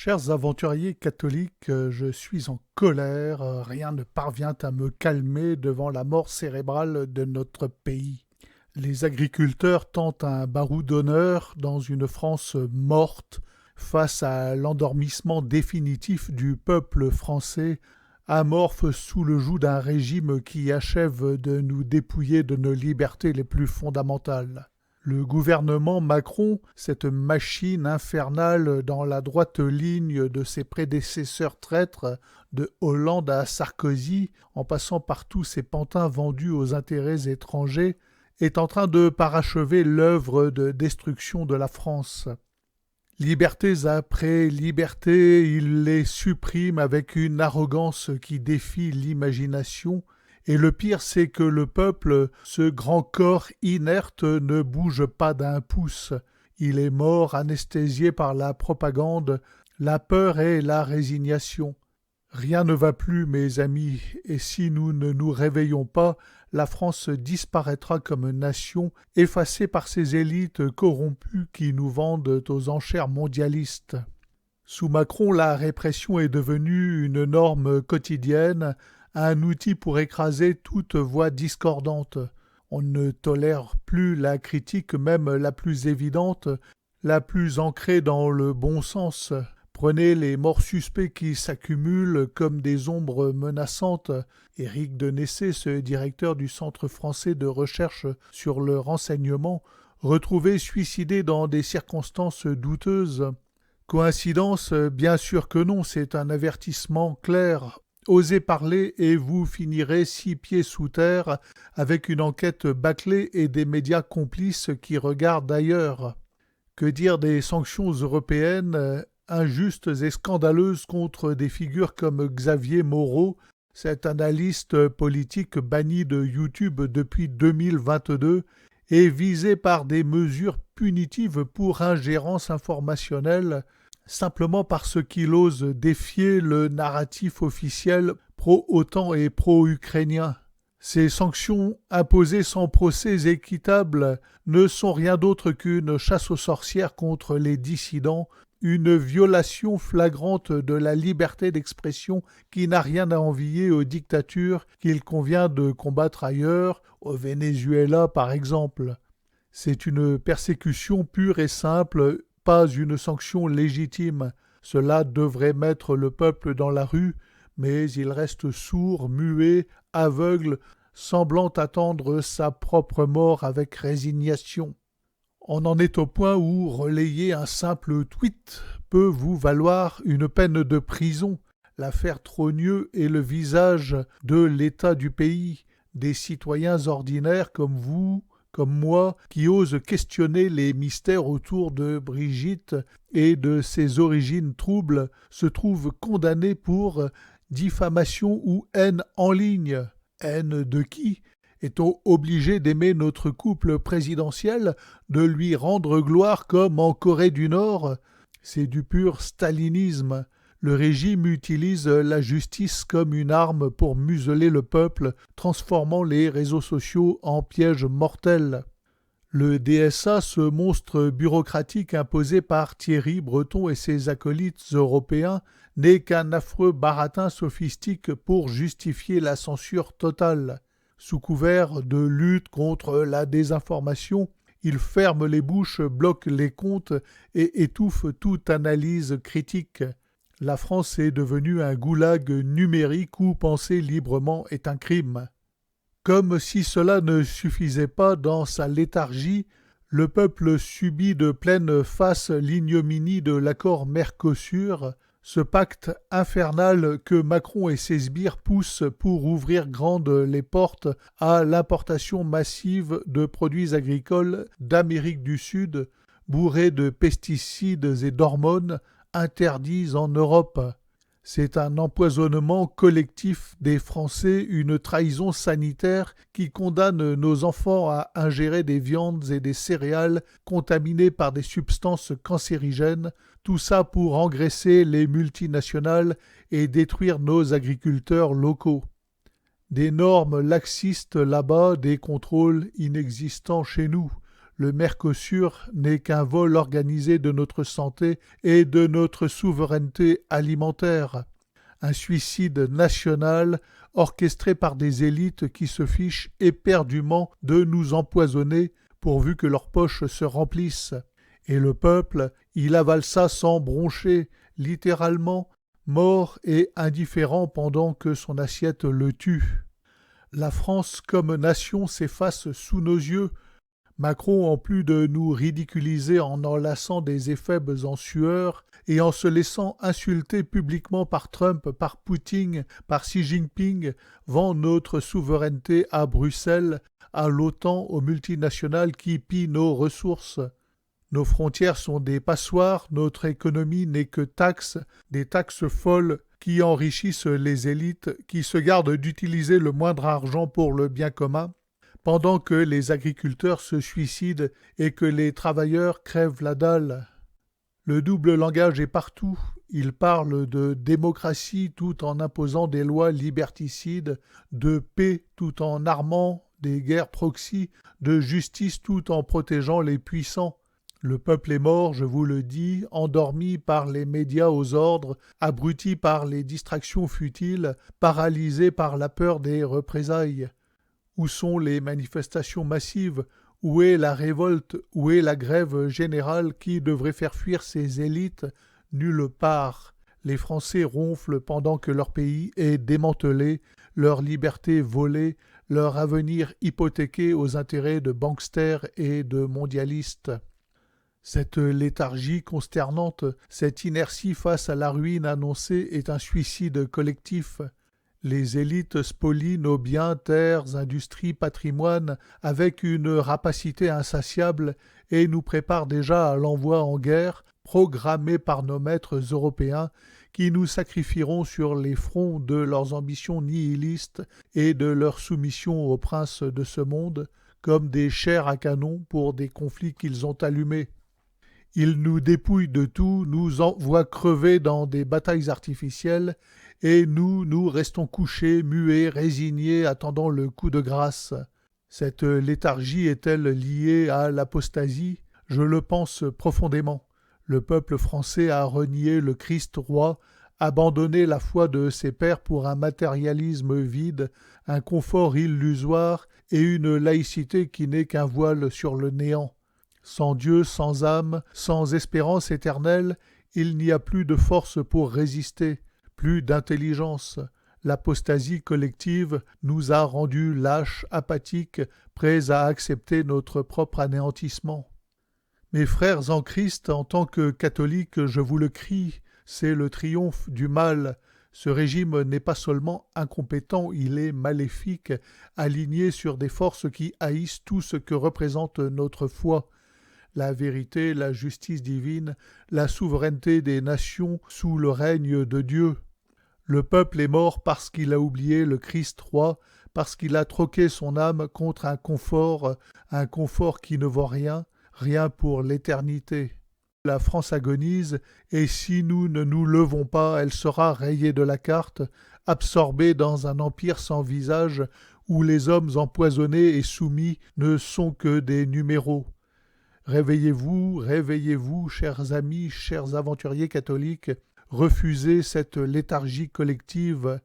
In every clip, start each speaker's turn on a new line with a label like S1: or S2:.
S1: Chers aventuriers catholiques, je suis en colère, rien ne parvient à me calmer devant la mort cérébrale de notre pays. Les agriculteurs tentent un barou d'honneur dans une France morte face à l'endormissement définitif du peuple français, amorphe sous le joug d'un régime qui achève de nous dépouiller de nos libertés les plus fondamentales. Le gouvernement Macron, cette machine infernale dans la droite ligne de ses prédécesseurs traîtres, de Hollande à Sarkozy, en passant par tous ces pantins vendus aux intérêts étrangers, est en train de parachever l'œuvre de destruction de la France. Libertés après libertés, il les supprime avec une arrogance qui défie l'imagination. Et le pire, c'est que le peuple, ce grand corps inerte, ne bouge pas d'un pouce. Il est mort, anesthésié par la propagande, la peur et la résignation. Rien ne va plus, mes amis, et si nous ne nous réveillons pas, la France disparaîtra comme nation, effacée par ces élites corrompues qui nous vendent aux enchères mondialistes. Sous Macron, la répression est devenue une norme quotidienne, un outil pour écraser toute voix discordante. On ne tolère plus la critique, même la plus évidente, la plus ancrée dans le bon sens. Prenez les morts suspects qui s'accumulent comme des ombres menaçantes. Éric de Nessé, ce directeur du Centre français de recherche sur le renseignement, retrouvé suicidé dans des circonstances douteuses. Coïncidence? Bien sûr que non, c'est un avertissement clair. Osez parler et vous finirez 6 pieds sous terre avec une enquête bâclée et des médias complices qui regardent ailleurs. Que dire des sanctions européennes injustes et scandaleuses contre des figures comme Xavier Moreau, cet analyste politique banni de YouTube depuis 2022 et visé par des mesures punitives pour ingérence informationnelle, simplement parce qu'il ose défier le narratif officiel pro-OTAN et pro-ukrainien. Ces sanctions imposées sans procès équitable ne sont rien d'autre qu'une chasse aux sorcières contre les dissidents, une violation flagrante de la liberté d'expression qui n'a rien à envier aux dictatures qu'il convient de combattre ailleurs, au Venezuela par exemple. C'est une persécution pure et simple, pas une sanction légitime. Cela devrait mettre le peuple dans la rue, mais il reste sourd, muet, aveugle, semblant attendre sa propre mort avec résignation. On en est au point où relayer un simple tweet peut vous valoir une peine de prison. L'affaire Trogneux est le visage de l'état du pays, des citoyens ordinaires comme vous, comme moi, qui osent questionner les mystères autour de Brigitte et de ses origines troubles, se trouvent condamnés pour diffamation ou haine en ligne. Haine de qui? Est-on obligé d'aimer notre couple présidentiel, de lui rendre gloire comme en Corée du Nord? C'est du pur stalinisme. Le régime utilise la justice comme une arme pour museler le peuple, transformant les réseaux sociaux en pièges mortels. Le DSA, ce monstre bureaucratique imposé par Thierry Breton et ses acolytes européens, n'est qu'un affreux baratin sophistique pour justifier la censure totale. Sous couvert de lutte contre la désinformation, il ferme les bouches, bloque les comptes et étouffe toute analyse critique. La France est devenue un goulag numérique où penser librement est un crime. Comme si cela ne suffisait pas, dans sa léthargie, le peuple subit de pleine face l'ignominie de l'accord Mercosur, ce pacte infernal que Macron et ses sbires poussent pour ouvrir grandes les portes à l'importation massive de produits agricoles d'Amérique du Sud, bourrés de pesticides et d'hormones interdits en Europe. C'est un empoisonnement collectif des Français, une trahison sanitaire qui condamne nos enfants à ingérer des viandes et des céréales contaminées par des substances cancérigènes, tout ça pour engraisser les multinationales et détruire nos agriculteurs locaux. Des normes laxistes là-bas, des contrôles inexistants chez nous. Le Mercosur n'est qu'un vol organisé de notre santé et de notre souveraineté alimentaire. Un suicide national orchestré par des élites qui se fichent éperdument de nous empoisonner pourvu que leurs poches se remplissent. Et le peuple, il avale ça sans broncher, littéralement, mort et indifférent pendant que son assiette le tue. La France comme nation s'efface sous nos yeux. Macron, en plus de nous ridiculiser en enlaçant des éphèbes en sueur et en se laissant insulter publiquement par Trump, par Poutine, par Xi Jinping, vend notre souveraineté à Bruxelles, à l'OTAN, aux multinationales qui pillent nos ressources. Nos frontières sont des passoires, notre économie n'est que taxes, des taxes folles qui enrichissent les élites, qui se gardent d'utiliser le moindre argent pour le bien commun, pendant que les agriculteurs se suicident et que les travailleurs crèvent la dalle. Le double langage est partout. Il parle de démocratie tout en imposant des lois liberticides, de paix tout en armant des guerres proxy, de justice tout en protégeant les puissants. Le peuple est mort, je vous le dis, endormi par les médias aux ordres, abruti par les distractions futiles, paralysé par la peur des représailles. Où sont les manifestations massives? Où est la révolte? Où est la grève générale qui devrait faire fuir ces élites? Nulle part. Les Français ronflent pendant que leur pays est démantelé, leur liberté volée, leur avenir hypothéqué aux intérêts de banksters et de mondialistes. Cette léthargie consternante, cette inertie face à la ruine annoncée est un suicide collectif. Les élites spolient nos biens, terres, industries, patrimoines avec une rapacité insatiable et nous préparent déjà à l'envoi en guerre, programmé par nos maîtres européens qui nous sacrifieront sur les fronts de leurs ambitions nihilistes et de leur soumission aux princes de ce monde, comme des chairs à canon pour des conflits qu'ils ont allumés. Ils nous dépouillent de tout, nous envoient crever dans des batailles artificielles, et nous restons couchés, muets, résignés, attendant le coup de grâce. Cette léthargie est-elle liée à l'apostasie? Je le pense profondément. Le peuple français a renié le Christ roi, abandonné la foi de ses pères pour un matérialisme vide, un confort illusoire et une laïcité qui n'est qu'un voile sur le néant. Sans Dieu, sans âme, sans espérance éternelle, il n'y a plus de force pour résister, plus d'intelligence. L'apostasie collective nous a rendus lâches, apathiques, prêts à accepter notre propre anéantissement. Mes frères en Christ, en tant que catholiques, je vous le crie, c'est le triomphe du mal. Ce régime n'est pas seulement incompétent, il est maléfique, aligné sur des forces qui haïssent tout ce que représente notre foi. La vérité, la justice divine, la souveraineté des nations sous le règne de Dieu. Le peuple est mort parce qu'il a oublié le Christ roi, parce qu'il a troqué son âme contre un confort qui ne vaut rien, rien pour l'éternité. La France agonise, et si nous ne nous levons pas, elle sera rayée de la carte, absorbée dans un empire sans visage, où les hommes empoisonnés et soumis ne sont que des numéros. Réveillez-vous, réveillez-vous, chers amis, chers aventuriers catholiques, refusez cette léthargie collective.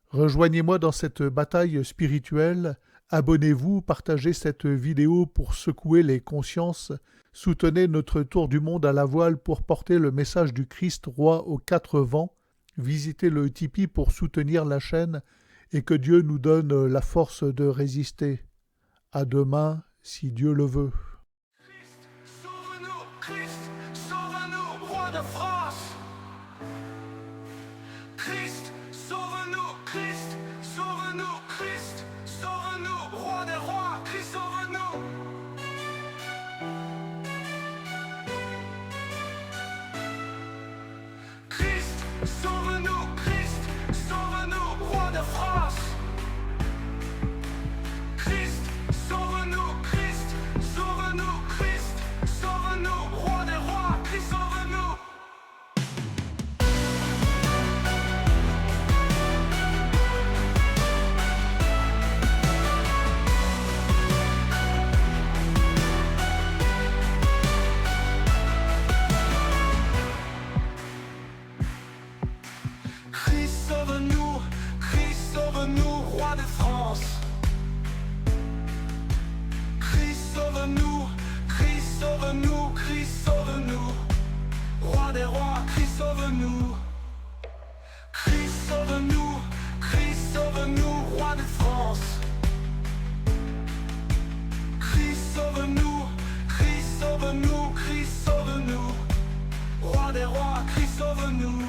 S1: Rejoignez-moi dans cette bataille spirituelle, abonnez-vous, partagez cette vidéo pour secouer les consciences, soutenez notre tour du monde à la voile pour porter le message du Christ roi aux quatre vents, visitez le Tipeee pour soutenir la chaîne et que Dieu nous donne la force de résister. À demain, si Dieu le veut.
S2: Christ, sauve-nous, roi de France. Christ, sauve-nous, Christ, sauve-nous, Christ, sauve-nous, roi des rois, Christ, sauve-nous. Christ, sauve-nous, Christ, sauve-nous, roi de France. Christ, sauve-nous, Christ, sauve-nous. sauve-nous. Christ, sauve-nous. Christ, sauve-nous, roi de France. Christ, sauve-nous. Christ, sauve-nous. Christ, sauve-nous, roi des rois. Christ, sauve-nous.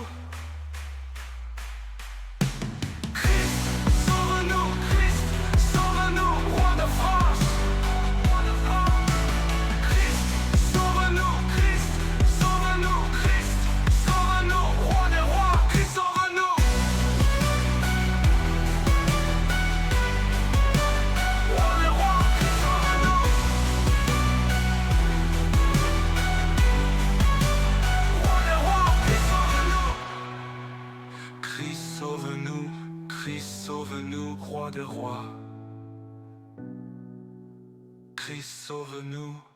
S2: Christ, sauve-nous, Christ, sauve-nous, roi des rois. Christ, sauve-nous.